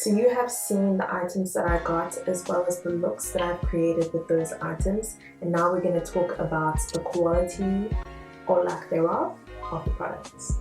So you have seen the items that I got as well as the looks that I've created with those items, and now we're going to talk about the quality or lack thereof of the products.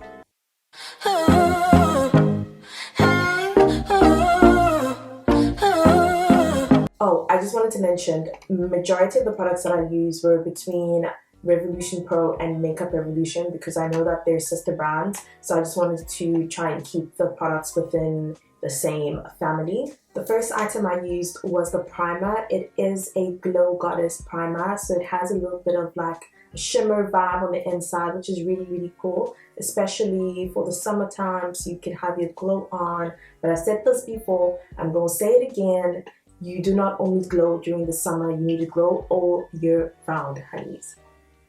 Oh, I just wanted to mention, majority of the products that I used were between Revolution Pro and Makeup Revolution because I know that they're sister brands, so I just wanted to try and keep the products within the same family. The first item I used was the primer. It is a Glow Goddess primer, so it has a little bit of like a shimmer vibe on the inside, which is really cool, especially for the summertime, so you can have your glow on. But I said this before, I'm going to say it again, you do not only glow during the summer, you need to glow all year round, honeys.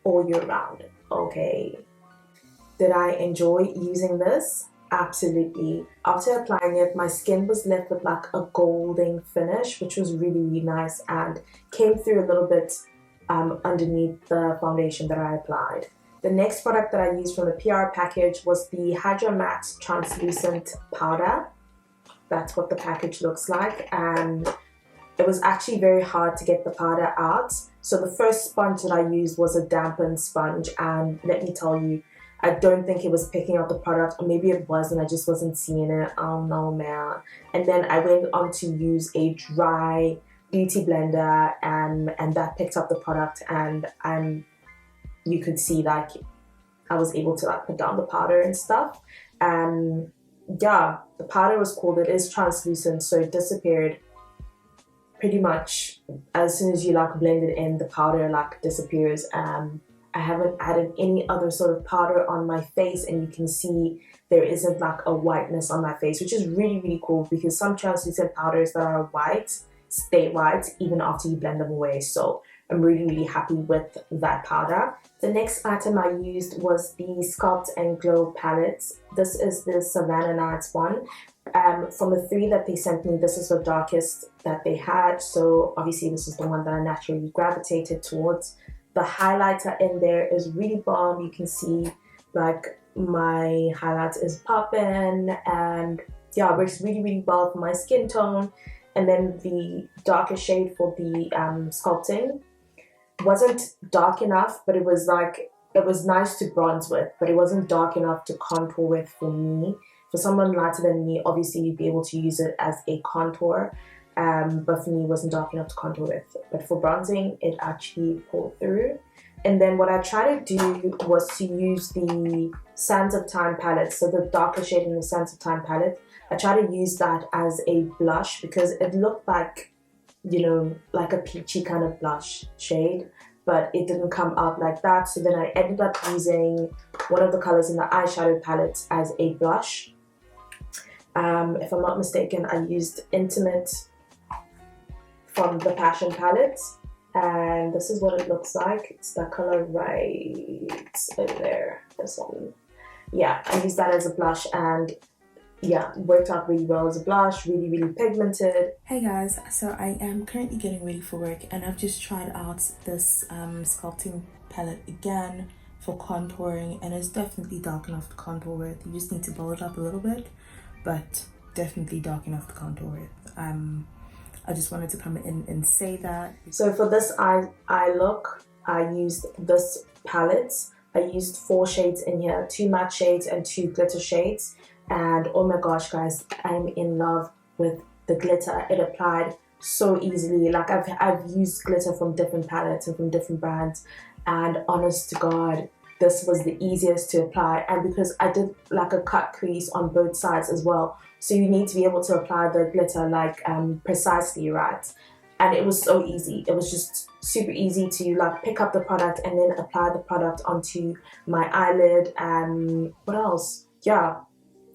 All year round, okay? Did I enjoy using this? Absolutely. After applying it, my skin was left with like a golden finish, which was really nice and came through a little bit underneath the foundation that I applied. The next product that I used from the PR package was the Hydra Matte Translucent Powder. That's what the package looks like, and it was actually very hard to get the powder out. So the first sponge that I used was a dampened sponge, and let me tell you, I don't think it was picking out the product, or maybe it was and I just wasn't seeing it. Oh no, man. And then I went on to use a dry beauty blender, and that picked up the product, and you could see like I was able to like put down the powder and stuff. And yeah, the powder was cool. It is translucent, so it disappeared pretty much as soon as you like blend it in. The powder like disappears. I haven't added any other sort of powder on my face, and you can see there isn't like a whiteness on my face, which is really cool because some translucent powders that are white stay white even after you blend them away. So I'm really happy with that powder. The next item I used was the Sculpt and Glow palette. This is the Savannah Nights one. From the three that they sent me, this is the darkest that they had, so obviously this is the one that I naturally gravitated towards. The highlighter in there is really bomb. You can see like my highlight is popping, and yeah, works really well for my skin tone. And then the darker shade for the sculpting wasn't dark enough, but it was nice to bronze with, but it wasn't dark enough to contour with for me. For someone lighter than me, obviously you'd be able to use it as a contour, but for me it wasn't dark enough to contour with. But for bronzing, it actually pulled through. And then what I tried to do was to use the Sands of Time palette, so the darker shade in the Sands of Time palette. I tried to use that as a blush because it looked like, you know, like a peachy kind of blush shade, but it didn't come out like that. So then I ended up using one of the colors in the eyeshadow palette as a blush. If I'm not mistaken, I used Intimate from the Passion palette, and this is what it looks like. It's that color right over there, this one. Yeah, I used that as a blush, and yeah, worked out really well as a blush, really pigmented. Hey guys, so I am currently getting ready for work, and I've just tried out this sculpting palette again for contouring, and it's definitely dark enough to contour with. You just need to build it up a little bit, but definitely dark enough to contour with. I just wanted to come in and say that. So for this eye look, I used this palette. I used 4 shades in here, 2 matte shades and 2 glitter shades. And oh my gosh, guys, I'm in love with the glitter. It applied so easily. Like I've used glitter from different palettes and from different brands, and honest to God, this was the easiest to apply. And because I did like a cut crease on both sides as well, so you need to be able to apply the glitter like precisely right. And it was so easy. It was just super easy to like pick up the product and then apply the product onto my eyelid. And what else? Yeah,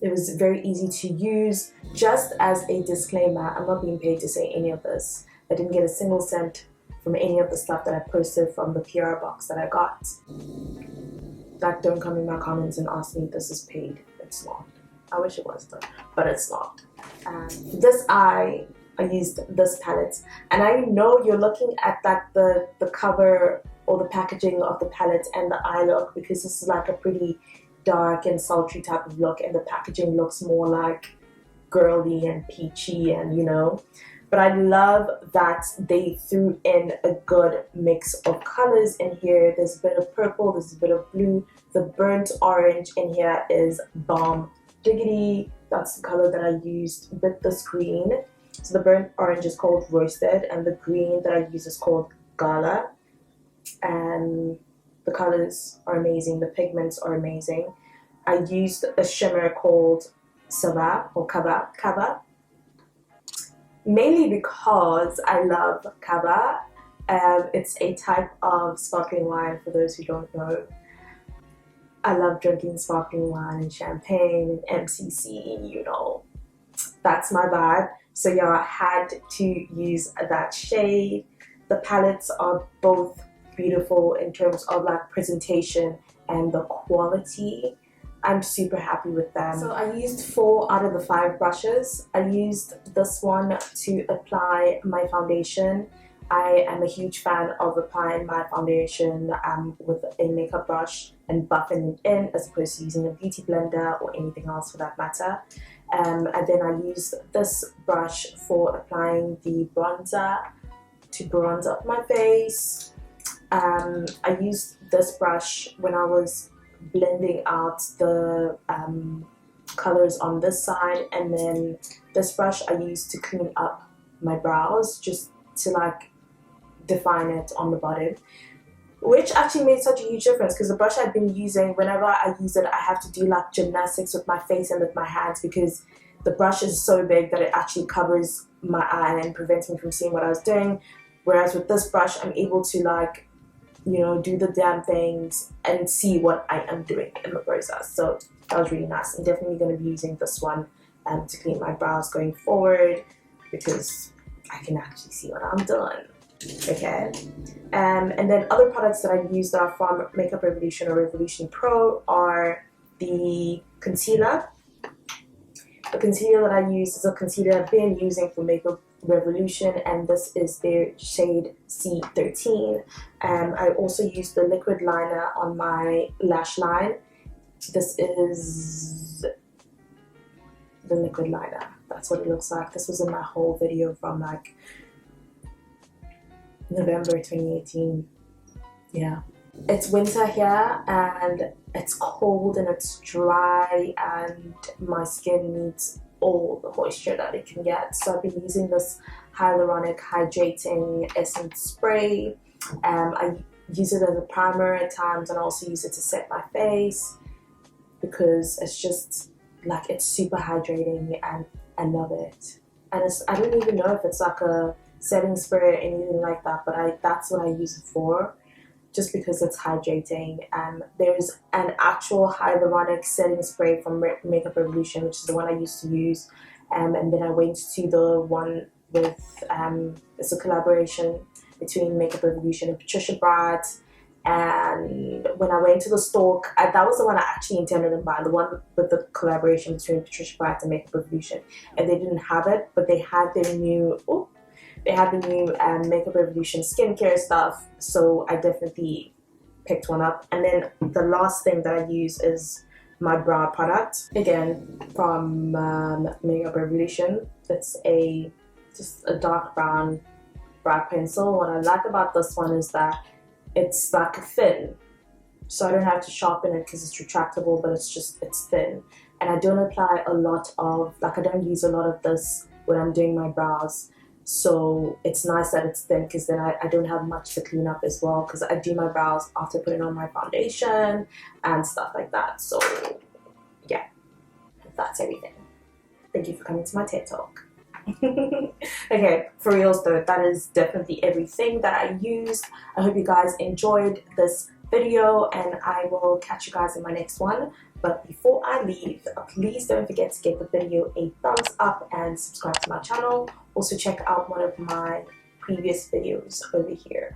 it was very easy to use. Just as a disclaimer, I'm not being paid to say any of this. I didn't get a single cent from any of the stuff that I posted from the PR box that I got. Like, don't come in my comments and ask me if this is paid. It's not. I wish it was though, but it's not. For this eye, I used this palette, and I know you're looking at like the cover or the packaging of the palette and the eye look, because this is like a pretty dark and sultry type of look, and the packaging looks more like girly and peachy and, you know. But I love that they threw in a good mix of colors in here. There's a bit of purple, there's a bit of blue. The burnt orange in here is bomb diggity. That's the color that I used with this green. So the burnt orange is called roasted, and the green that I use is called gala. And the colors are amazing, the pigments are amazing. I used a shimmer called Sava or Kava, mainly because I love Kava. It's a type of sparkling wine, for those who don't know. I love drinking sparkling wine and champagne and MCC, you know. That's my vibe. So yeah, I had to use that shade. The palettes are both beautiful in terms of like presentation and the quality. I'm super happy with them. So I used 4 out of the 5 brushes. I used this one to apply my foundation. I am a huge fan of applying my foundation with a makeup brush and buffing it in, as opposed to using a beauty blender or anything else for that matter. And then I used this brush for applying the bronzer to bronze up my face. I used this brush when I was blending out the colors on this side, and then this brush I used to clean up my brows, just to like define it on the bottom, which actually made such a huge difference, because the brush I've been using, whenever I use it, I have to do like gymnastics with my face and with my hands, because the brush is so big that it actually covers my eye and prevents me from seeing what I was doing. Whereas with this brush, I'm able to like, you know, do the damn things and see what I am doing in the process. So that was really nice. I'm definitely going to be using this one to clean my brows going forward, because I can actually see what I'm doing. Okay, and then other products that I use that are from Makeup Revolution or Revolution Pro are the concealer. The concealer that I use is a concealer I've been using for Makeup Revolution, and this is their shade C13. I also use the liquid liner on my lash line. This is the liquid liner. That's what it looks like. This was in my whole video from like November 2018. Yeah, it's winter here and it's cold and it's dry, and my skin needs all the moisture that it can get. So I've been using this hyaluronic hydrating essence spray. I use it as a primer at times, and I also use it to set my face, because it's just like, it's super hydrating and I love it. And I don't even know if it's like a setting spray or anything like that, but that's what I use it for, just because it's hydrating. There's an actual hyaluronic setting spray from Makeup Revolution, which is the one I used to use, and then I went to the one with it's a collaboration between Makeup Revolution and Patricia Bratt. And when I went to the store, that was the one I actually intended to buy, the one with the collaboration between Patricia Bratt and Makeup Revolution, and they didn't have it, but they had their new Makeup Revolution skincare stuff, so I definitely picked one up. And then the last thing that I use is my brow product, again from Makeup Revolution. It's just a dark brown brow pencil. What I like about this one is that it's like thin, so I don't have to sharpen it because it's retractable, but it's thin. And I don't apply a lot of, like, I don't use a lot of this when I'm doing my brows. So it's nice that it's thin, because then I don't have much to clean up as well, because I do my brows after putting on my foundation and stuff like that. So yeah, that's everything. Thank you for coming to my TED Talk. Okay, for reals though, that is definitely everything that I used. I hope you guys enjoyed this video, and I will catch you guys in my next one. But before I leave, please don't forget to give the video a thumbs up and subscribe to my channel. Also check out one of my previous videos over here.